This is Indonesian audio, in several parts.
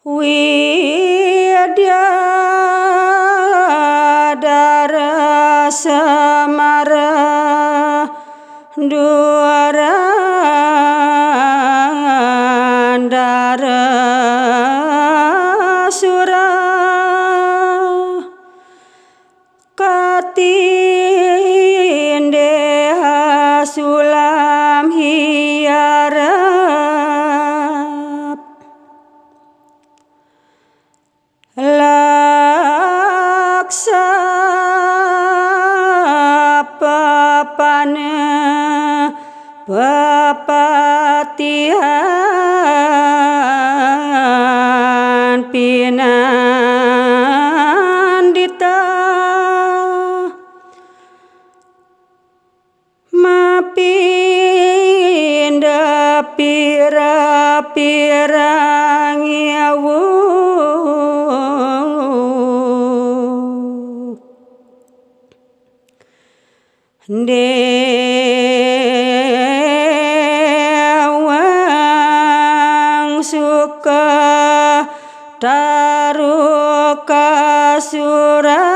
Widyadara samara duarandara sura katindeha sulam hiarap laksa papane papatihan pinandita mapinda pira-pirang yawu dewang suka taruka surat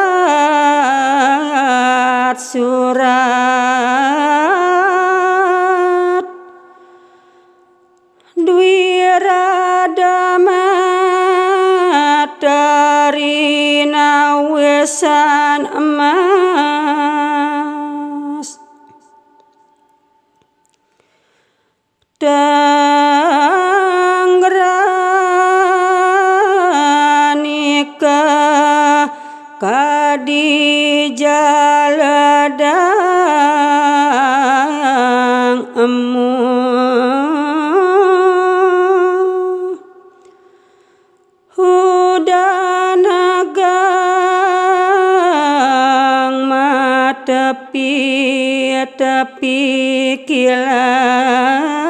dwiradamat dari nawesan emas danggranika kadijaladang emu hudanagang matepi kilat